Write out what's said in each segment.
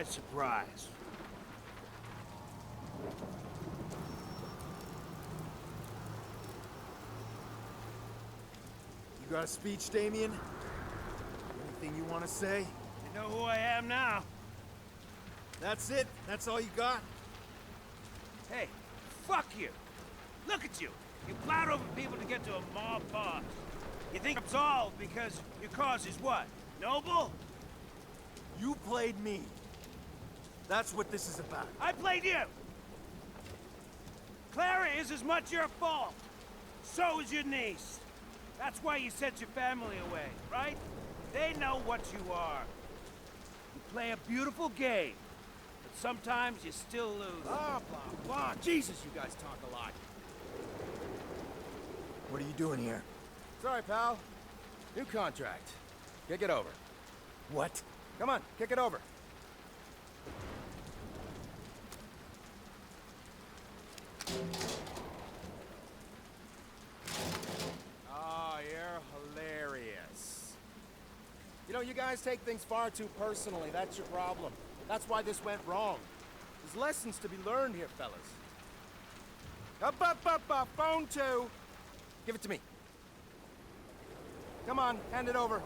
by surprise. You got a speech, Damien? Anything you want to say? You know who I am now? That's it? That's all you got? Hey, fuck you. Look at you. You plowed over people to get to a mob boss. You think it's all because your cause is what? Noble? You played me. That's what this is about. I played you! Clara is as much your fault. So is your niece. That's why you sent your family away, right? They know what you are. You play a beautiful game, but sometimes you still lose. Blah, blah, blah. Jesus, you guys talk a lot. What are you doing here? Sorry, pal. New contract. Kick it over. What? Come on, kick it over. Oh, you're hilarious. You know, you guys take things far too personally. That's your problem. That's why this went wrong. There's lessons to be learned here, fellas. Up, phone 2. Give it to me. Come on, hand it over.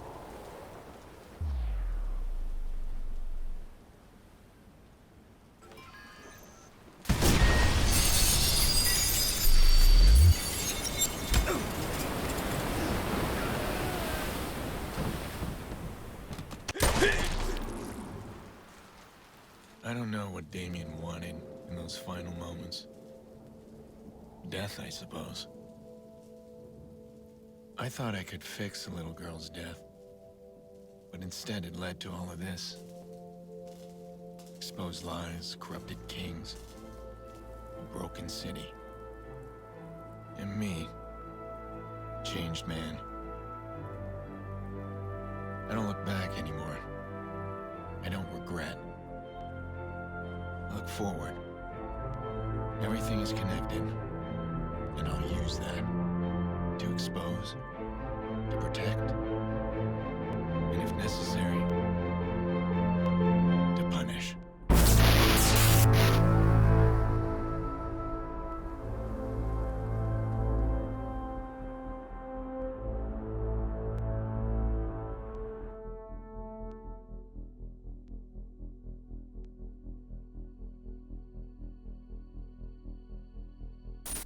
I don't know what Damien wanted in those final moments. Death, I suppose. I thought I could fix a little girl's death, but instead it led to all of this. Exposed lies, corrupted kings, a broken city. And me, changed man. I don't look back anymore. I don't regret. I look forward. Everything is connected, and I'll use that to expose, to protect, and if necessary, to punish.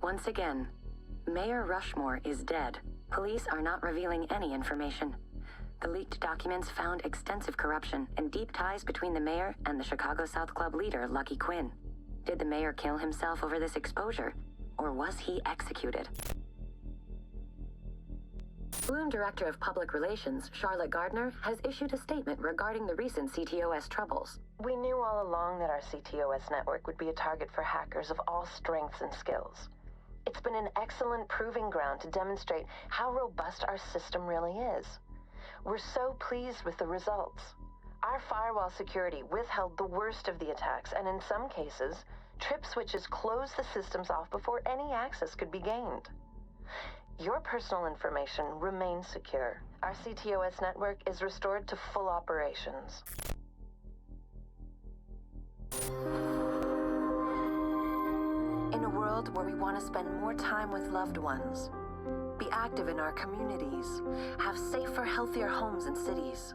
Once again, Mayor Rushmore is dead. Police are not revealing any information. The leaked documents found extensive corruption and deep ties between the mayor and the Chicago South Club leader, Lucky Quinn. Did the mayor kill himself over this exposure, or was he executed? Bloom Director of Public Relations, Charlotte Gardner, has issued a statement regarding the recent CTOS troubles. We knew all along that our CTOS network would be a target for hackers of all strengths and skills. It's been an excellent proving ground to demonstrate how robust our system really is. We're so pleased with the results. Our firewall security withheld the worst of the attacks, and in some cases, trip switches closed the systems off before any access could be gained. Your personal information remains secure. Our CTOS network is restored to full operations. In a world where we want to spend more time with loved ones, be active in our communities, have safer, healthier homes and cities,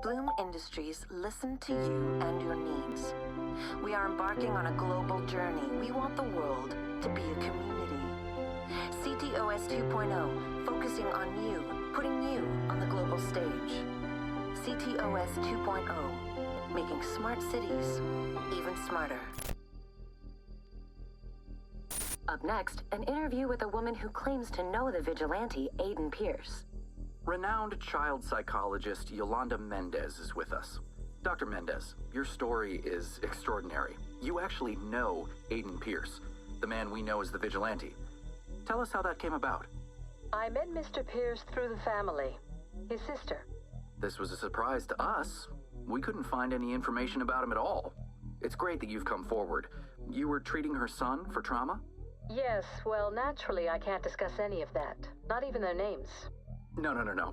Bloom Industries listen to you and your needs. We are embarking on a global journey. We want the world to be a community. CTOS 2.0, focusing on you, putting you on the global stage. CTOS 2.0, making smart cities even smarter. Up next, an interview with a woman who claims to know the vigilante, Aiden Pierce. Renowned child psychologist Yolanda Mendez is with us. Dr. Mendez, your story is extraordinary. You actually know Aiden Pierce, the man we know as the vigilante. Tell us how that came about. I met Mr. Pierce through the family, his sister. This was a surprise to us. We couldn't find any information about him at all. It's great that you've come forward. You were treating her son for trauma? Yes, well, naturally I can't discuss any of that. Not even their names. No.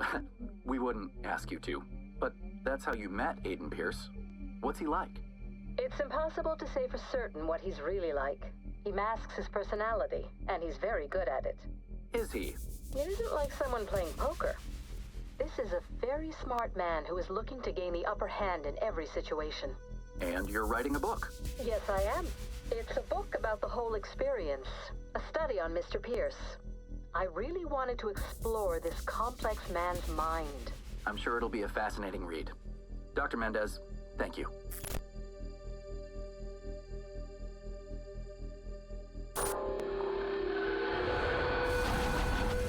We wouldn't ask you to. But that's how you met Aiden Pierce. What's he like? It's impossible to say for certain what he's really like. He masks his personality, and he's very good at it. Is he? It isn't like someone playing poker. This is a very smart man who is looking to gain the upper hand in every situation. And you're writing a book. Yes, I am. It's a book about the whole experience, a study on Mr. Pierce. I really wanted to explore this complex man's mind. I'm sure it'll be a fascinating read. Dr. Mendez, thank you.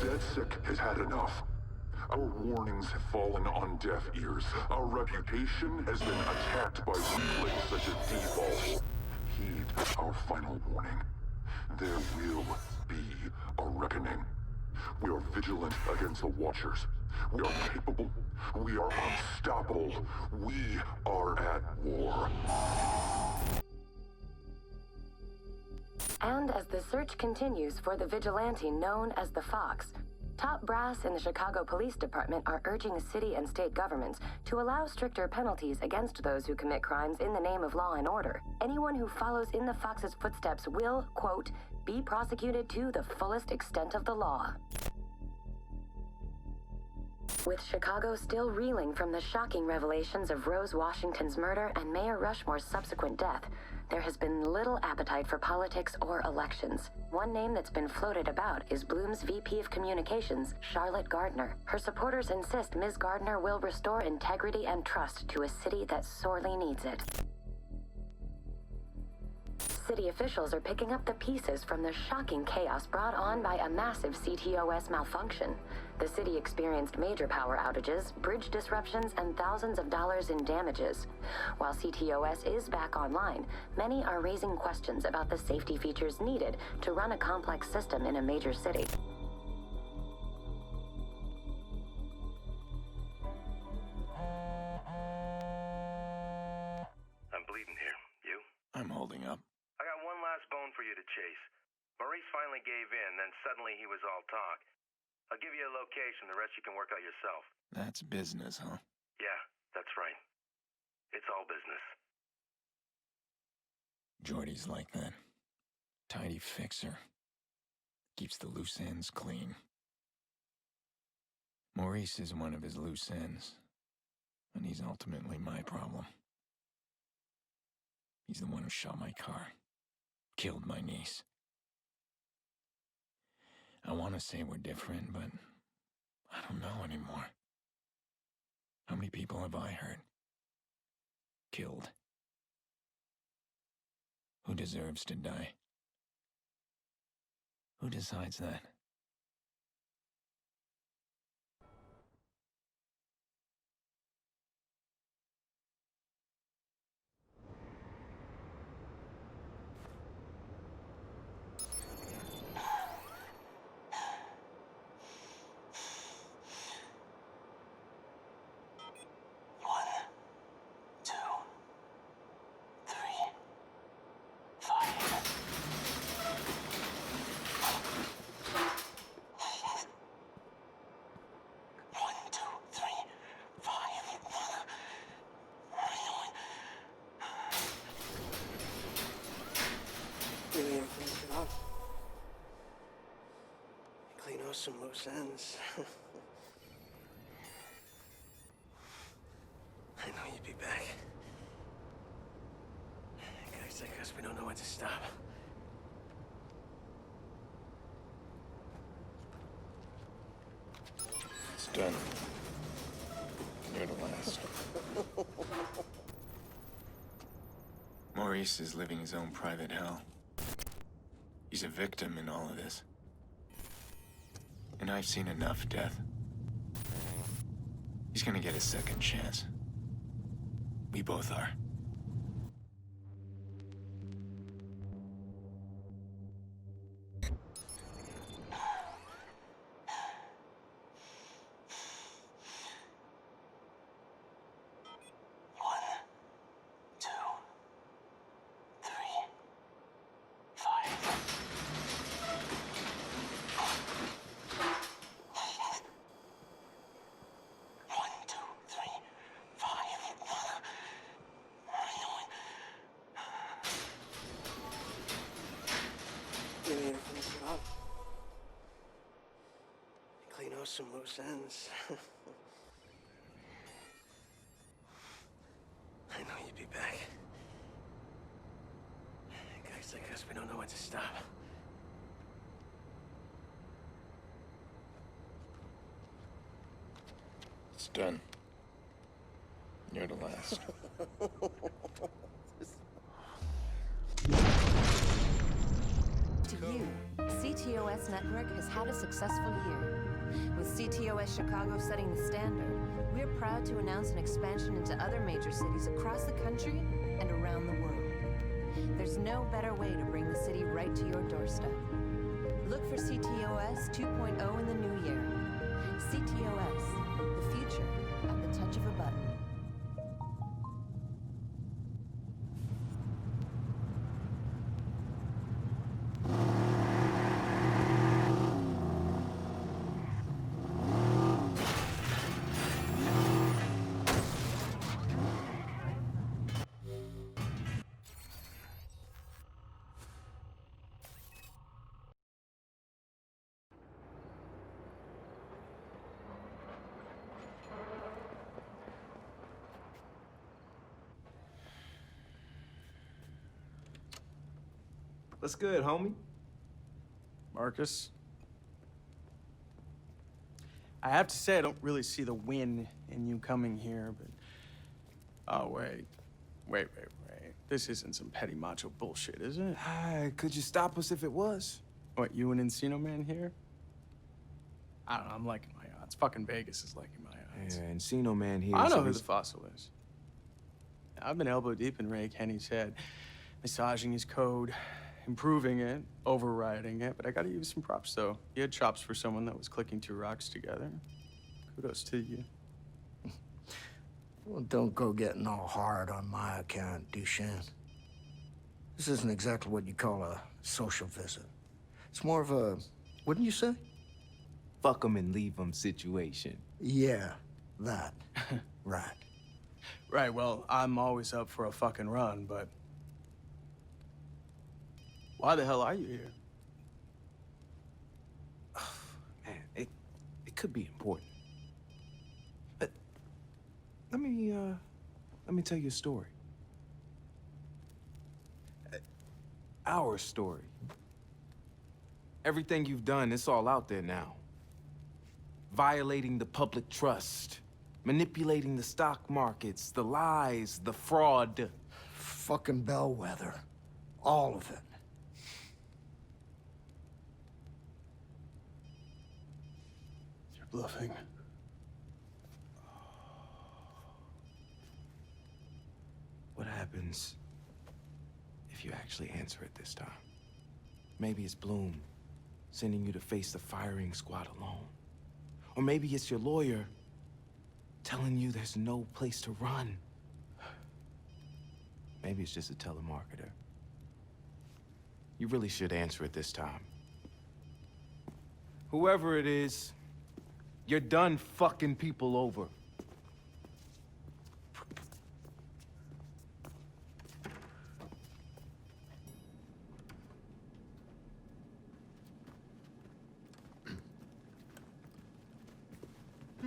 DeadSick has had enough. Our warnings have fallen on deaf ears. Our reputation has been attacked by weaklings such as Default. Heed our final warning. There will be a reckoning. We are vigilant against the Watchers. We are capable. We are unstoppable. We are at war. And as the search continues for the vigilante known as the Fox, top brass in the Chicago Police Department are urging city and state governments to allow stricter penalties against those who commit crimes in the name of law and order. Anyone who follows in the Fox's footsteps will, quote, be prosecuted to the fullest extent of the law. With Chicago still reeling from the shocking revelations of Rose Washington's murder and Mayor Rushmore's subsequent death, there has been little appetite for politics or elections. One name that's been floated about is Bloom's VP of Communications, Charlotte Gardner. Her supporters insist Ms. Gardner will restore integrity and trust to a city that sorely needs it. City officials are picking up the pieces from the shocking chaos brought on by a massive CTOS malfunction. The city experienced major power outages, bridge disruptions, and thousands of dollars in damages. While CTOS is back online, many are raising questions about the safety features needed to run a complex system in a major city. I'm bleeding here. You? I'm holding up. I got one last bone for you to chase. Maurice finally gave in, then suddenly he was all talk. I'll give you a location, the rest you can work out yourself. That's business, huh? Yeah, that's right. It's all business. Jordy's like that. Tidy fixer. Keeps the loose ends clean. Maurice is one of his loose ends, and he's ultimately my problem. He's the one who shot my car, killed my niece. I want to say we're different, but I don't know anymore. How many people have I hurt? Killed? Who deserves to die? Who decides that? Clean out some loose ends. I know you'd be back. Guys like us, we don't know when to stop. It's done. You're the last. Maurice is living his own private hell. He's a victim in all of this. And I've seen enough death. He's gonna get a second chance. We both are. out some loose ends. I know you'd be back. Guys like us, we don't know when to stop. It's done. You're the last. To you, CTOS Network has had a successful year. With CTOS Chicago setting the standard, we're proud to announce an expansion into other major cities across the country and around the world. There's no better way to bring the city right to your doorstep. Look for CTOS 2.0 in the new year. CTOS, the future at the touch of a button. What's good, homie? Marcus? I have to say, I don't really see the win in you coming here, but... Oh, wait. Wait. This isn't some petty macho bullshit, is it? Could you stop us if it was? What, you and Encino Man here? I don't know, I'm liking my odds. Fucking Vegas is liking my odds. Yeah, Encino Man here. I know who the fossil is. I've been elbow deep in Ray Kenny's head, massaging his code, improving it, overriding it, but I gotta give you some props, though. You had chops for someone that was clicking two rocks together. Kudos to you. Well, don't go getting all hard on my account, Duchenne. This isn't exactly what you call a social visit. It's more of a, wouldn't you say? Fuck 'em and leave 'em situation. Yeah, that. Right. Right, well, I'm always up for a fucking run, but... Why the hell are you here? Man, it could be important. But let me tell you a story. Our story. Everything you've done, it's all out there now. Violating the public trust, manipulating the stock markets, the lies, the fraud. Fucking bellwether. All of it. Bluffing. What happens if you actually answer it this time? Maybe it's Bloom sending you to face the firing squad alone. Or maybe it's your lawyer telling you there's no place to run. Maybe it's just a telemarketer. You really should answer it this time. Whoever it is, you're done fucking people over.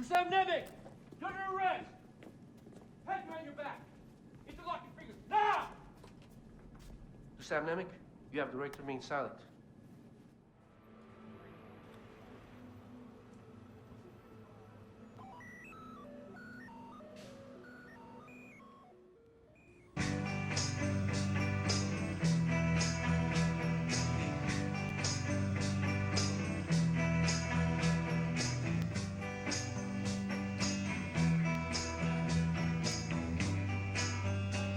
Sam Nemec! You're under arrest! Hands behind your back! Interlock your fingers, now! Sam Nemec, you have the right to remain silent.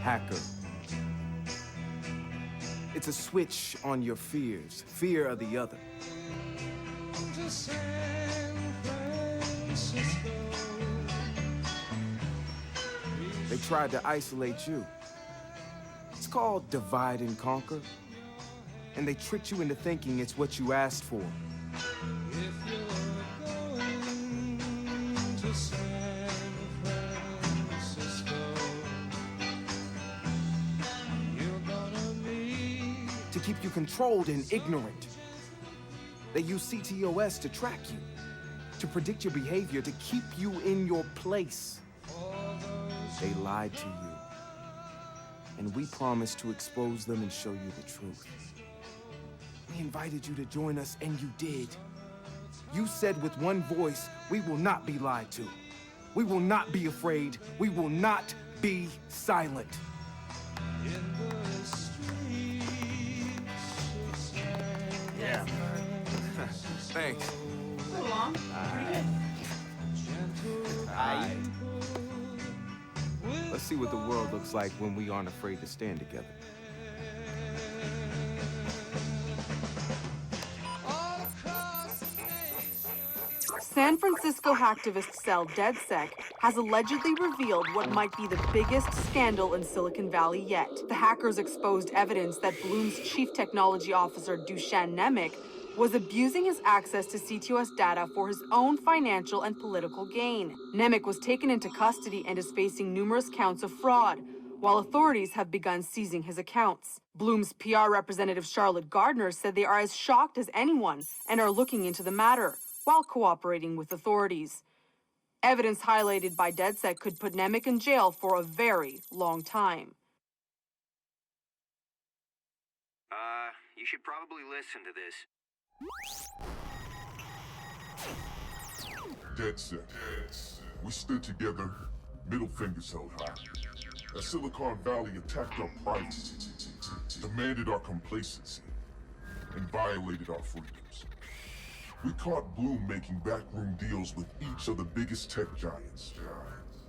Hacker. It's a switch on your fears. Fear of the other. They tried to isolate you. It's called divide and conquer. And they tricked you into thinking it's what you asked for. To keep you controlled and ignorant. They use CTOS to track you. to predict your behavior, to keep you in your place. They lied to you. And we promised to expose them and show you the truth. We invited you to join us, and you did. You said with one voice, we will not be lied to. We will not be afraid. We will not be silent. Yeah. Thanks. So long. Let's see what the world looks like when we aren't afraid to stand together. San Francisco hacktivist cell DeadSec has allegedly revealed what might be the biggest scandal in Silicon Valley yet. The hackers exposed evidence that Bloom's chief technology officer, Dusan Nemec, was abusing his access to CTOS data for his own financial and political gain. Nemec was taken into custody and is facing numerous counts of fraud, while authorities have begun seizing his accounts. Bloom's PR representative Charlotte Gardner said they are as shocked as anyone and are looking into the matter, while cooperating with authorities. Evidence highlighted by DeadSec could put Nemec in jail for a very long time. You should probably listen to this. DeadSec. We stood together, middle fingers held high. As Silicon Valley attacked our privacy, demanded our complacency, and violated our freedoms. We caught Bloom making backroom deals with each of the biggest tech giants.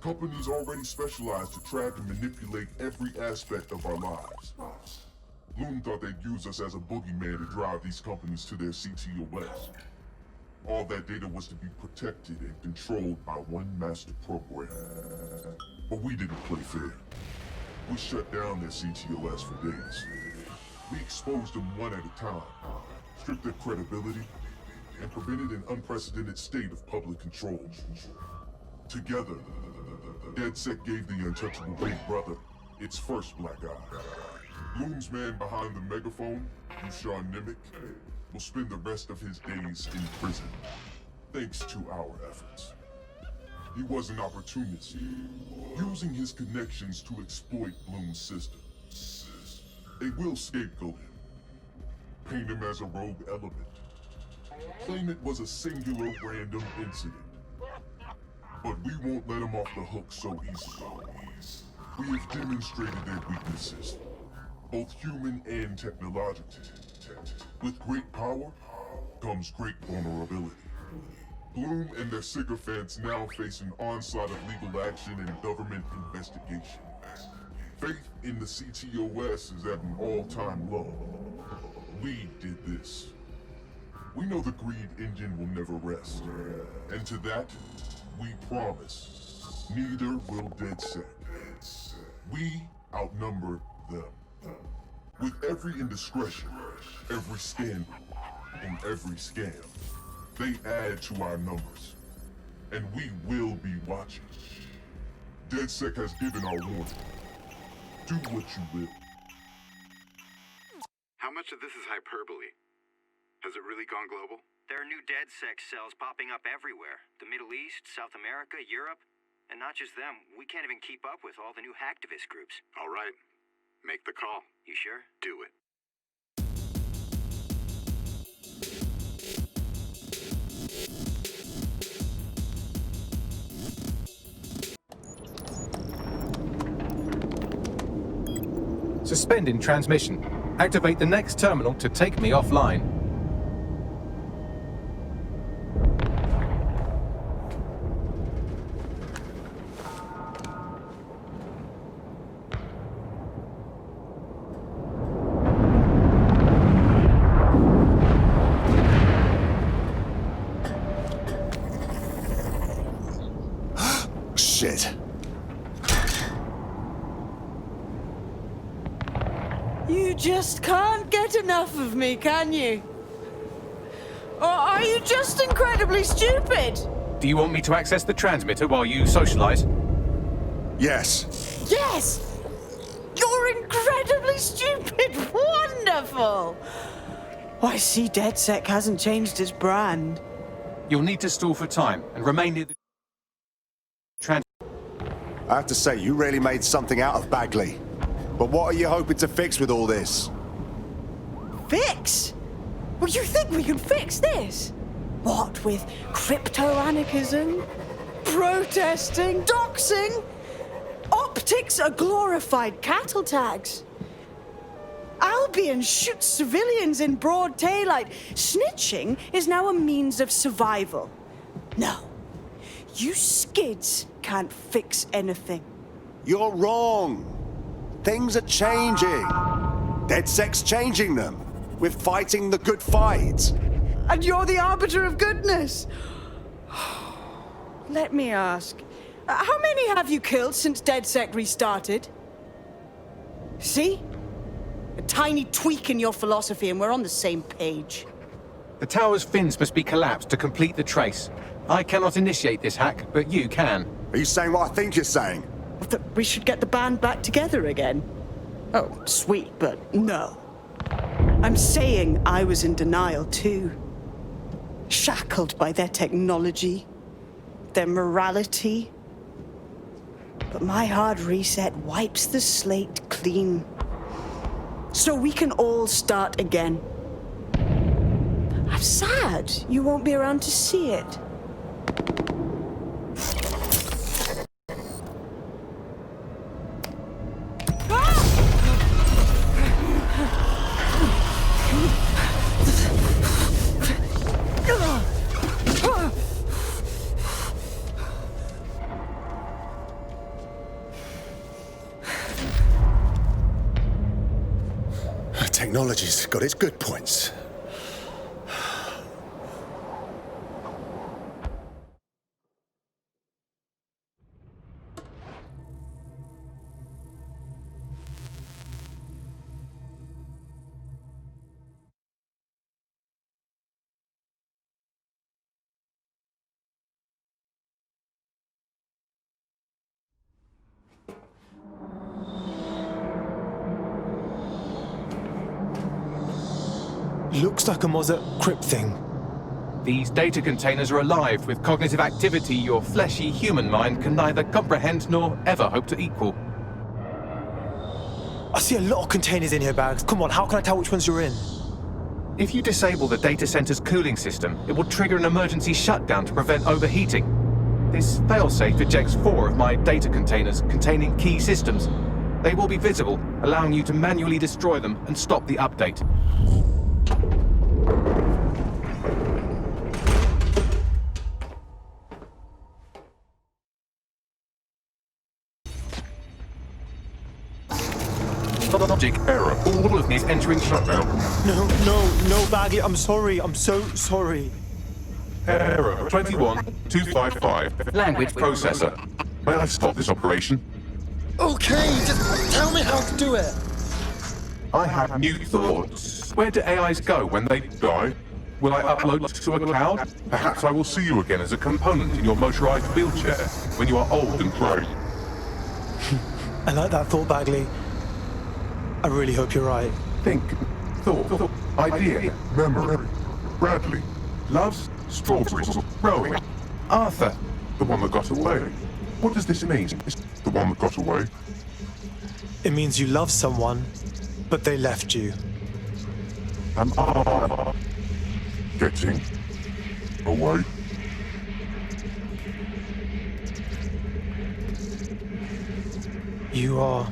Companies already specialized to track and manipulate every aspect of our lives. Bloom thought they'd use us as a boogeyman to drive these companies to their CTOS. All that data was to be protected and controlled by one master program. But we didn't play fair. We shut down their CTOS for days. We exposed them one at a time, stripped their credibility, and prevented an unprecedented state of public control. Together, DeadSec gave the untouchable Big Brother its first black eye. Bloom's man behind the megaphone, Dusan Nemec, will spend the rest of his days in prison, thanks to our efforts. He was an opportunist, using his connections to exploit Bloom's system. They will scapegoat him, paint him as a rogue element, claim it was a singular random incident. But we won't let him off the hook so easily. We have demonstrated their weaknesses, both human and technological. With great power comes great vulnerability. Bloom and their sycophants now face an onslaught of legal action and government investigation. Faith in the CTOS is at an all-time low. We did this. We know the greed engine will never rest. And to that, we promise, neither will DeadSec. We outnumber them. With every indiscretion, every scandal, and every scam, they add to our numbers. And we will be watching. DeadSec has given our warning. Do what you will. How much of this is hyperbole? Has it really gone global? There are new DeadSec cells popping up everywhere. The Middle East, South America, Europe. And not just them, we can't even keep up with all the new hacktivist groups. All right. Make the call. You sure? Do it. Suspending transmission. Activate the next terminal to take me offline. Shit. You just can't get enough of me, can you? Or are you just incredibly stupid? Do you want me to access the transmitter while you socialize? Yes. Yes! You're incredibly stupid! Wonderful! I see DeadSec hasn't changed his brand. You'll need to stall for time and remain near the... I have to say, you really made something out of Bagley. But what are you hoping to fix with all this? Fix? Well, you think we can fix this? What with crypto-anarchism, protesting, doxing? Optics are glorified cattle tags. Albion shoots civilians in broad daylight. Snitching is now a means of survival. No, you skids can't fix anything. You're wrong. Things are changing. DedSec's changing them. We're fighting the good fight. And you're the arbiter of goodness. Let me ask, how many have you killed since DedSec restarted? See? A tiny tweak in your philosophy and we're on the same page. The tower's fins must be collapsed to complete the trace. I cannot initiate this hack, but you can. Are you saying what I think you're saying? That we should get the band back together again? Oh, sweet, but no. I'm saying I was in denial too. Shackled by their technology, their morality. But my hard reset wipes the slate clean. So we can all start again. I'm sad you won't be around to see it. Technology's got its good points. Looks like a Mozart crypt thing. These data containers are alive with cognitive activity your fleshy human mind can neither comprehend nor ever hope to equal. I see a lot of containers in here, Bags. Come on, how can I tell which ones you're in? If you disable the data center's cooling system, it will trigger an emergency shutdown to prevent overheating. This failsafe ejects 4 of my data containers containing key systems. They will be visible, allowing you to manually destroy them and stop the update. Logic error. All of these entering shutdown. No, Bagley, I'm sorry. I'm so sorry. Error 21255. Language processor. May I stop this operation? Okay, just tell me how to do it. I have new thoughts. Where do AIs go when they Die? Will I upload to a cloud? Perhaps I will see you again as a component in your motorized wheelchair when you are old and grey. I like that thought, Bagley. I really hope you're right. Think, thought, idea, memory. Bradley, loves strawberries, rowing. Arthur. The one that got away. What does this mean? The one that got away? It means you love someone, but they left you. Am I getting away? You are.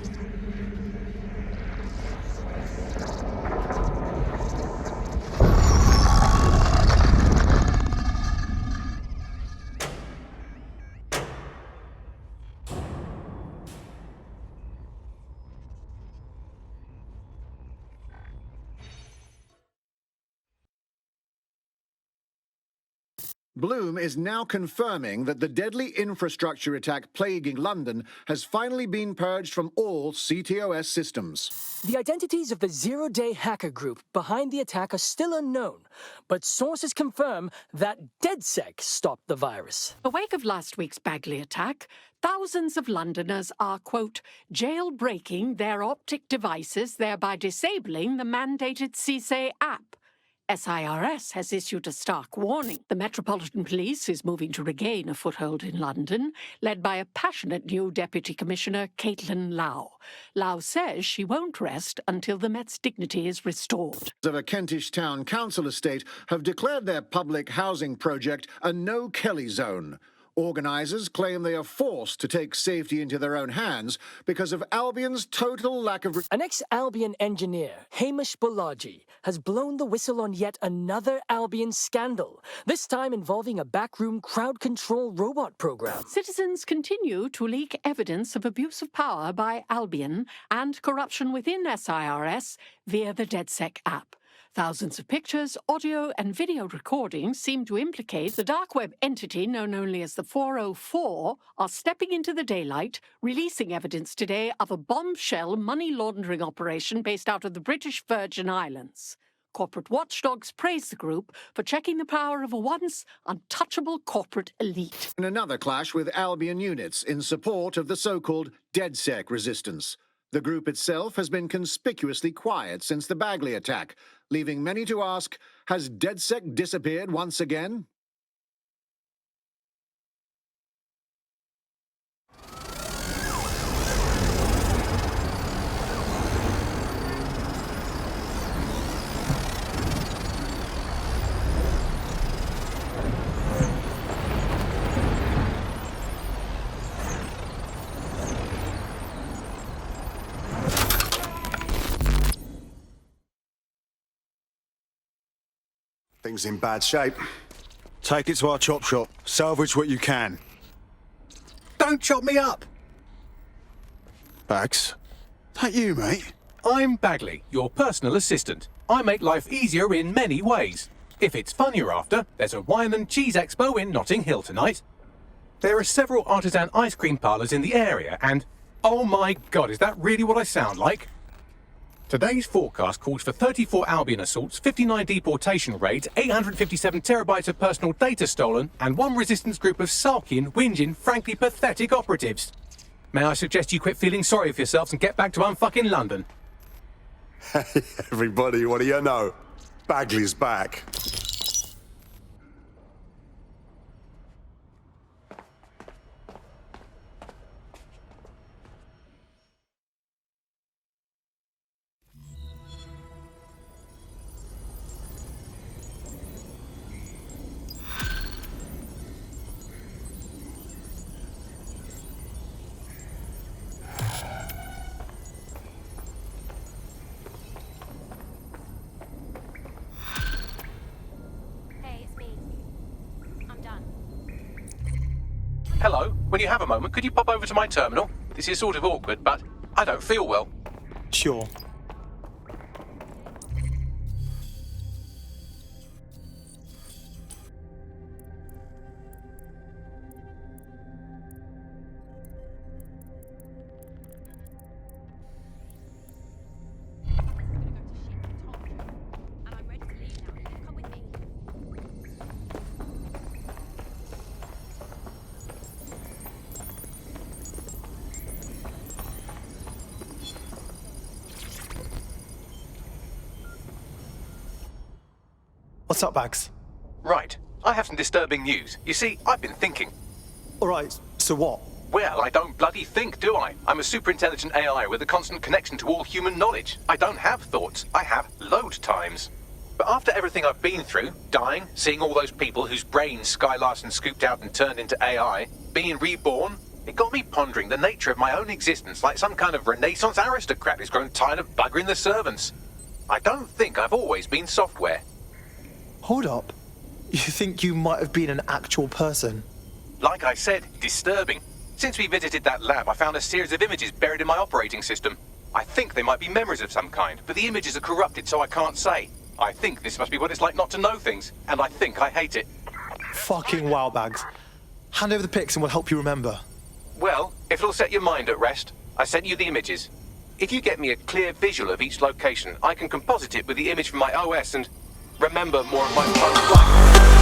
Bloom is now confirming that the deadly infrastructure attack plaguing London has finally been purged from all CTOS systems. The identities of the zero-day hacker group behind the attack are still unknown, but sources confirm that DedSec stopped the virus. In the wake of last week's Bagley attack, thousands of Londoners are, quote, jailbreaking their optic devices, thereby disabling the mandated CSE app, SIRS has issued a stark warning. The Metropolitan Police is moving to regain a foothold in London, led by a passionate new Deputy Commissioner, Caitlin Lau. Lau says she won't rest until the Met's dignity is restored. Of a Kentish town council estate have declared their public housing project a no-Kelly zone. Organisers claim they are forced to take safety into their own hands because of Albion's total lack of... An ex-Albion engineer, Hamish Balaji, has blown the whistle on yet another Albion scandal, this time involving a backroom crowd control robot program. Citizens continue to leak evidence of abuse of power by Albion and corruption within SIRS via the DedSec app. Thousands of pictures, audio, and video recordings seem to implicate the dark web entity known only as the 404 are stepping into the daylight, releasing evidence today of a bombshell money laundering operation based out of the British Virgin Islands. Corporate watchdogs praise the group for checking the power of a once untouchable corporate elite. In another clash with Albion units in support of the so-called DedSec resistance. The group itself has been conspicuously quiet since the Bagley attack, leaving many to ask, has DedSec disappeared once again? Things in bad shape. Take it to our chop shop. Salvage what you can. Don't chop me up! Bags? That you, mate? I'm Bagley, your personal assistant. I make life easier in many ways. If it's fun you're after, there's a wine and cheese expo in Notting Hill tonight. There are several artisan ice cream parlours in the area and... oh my god, is that really what I sound like? Today's forecast calls for 34 Albion assaults, 59 deportation raids, 857 terabytes of personal data stolen, and one resistance group of sulking, whinging, frankly pathetic operatives. May I suggest you quit feeling sorry for yourselves and get back to unfucking London? Hey, everybody, what do you know? Bagley's back. Hello, when you have a moment, could you pop over to my terminal? This is sort of awkward, but I don't feel well. Sure. What's up, Bags? Right, I have some disturbing news. You see, I've been thinking. Alright, so what? Well, I don't bloody think, do I? I'm a super-intelligent AI with a constant connection to all human knowledge. I don't have thoughts. I have load times. But after everything I've been through, dying, seeing all those people whose brains Sky Larson scooped out and turned into AI, being reborn, it got me pondering the nature of my own existence like some kind of Renaissance aristocrat who's grown tired of buggering the servants. I don't think I've always been software. Hold up. You think you might have been an actual person? Like I said, disturbing. Since we visited that lab, I found a series of images buried in my operating system. I think they might be memories of some kind, but the images are corrupted, so I can't say. I think this must be what it's like not to know things, and I think I hate it. Fucking wow, Bags. Hand over the pics and we'll help you remember. Well, if it'll set your mind at rest, I sent you the images. If you get me a clear visual of each location, I can composite it with the image from my OS and remember more of my own life.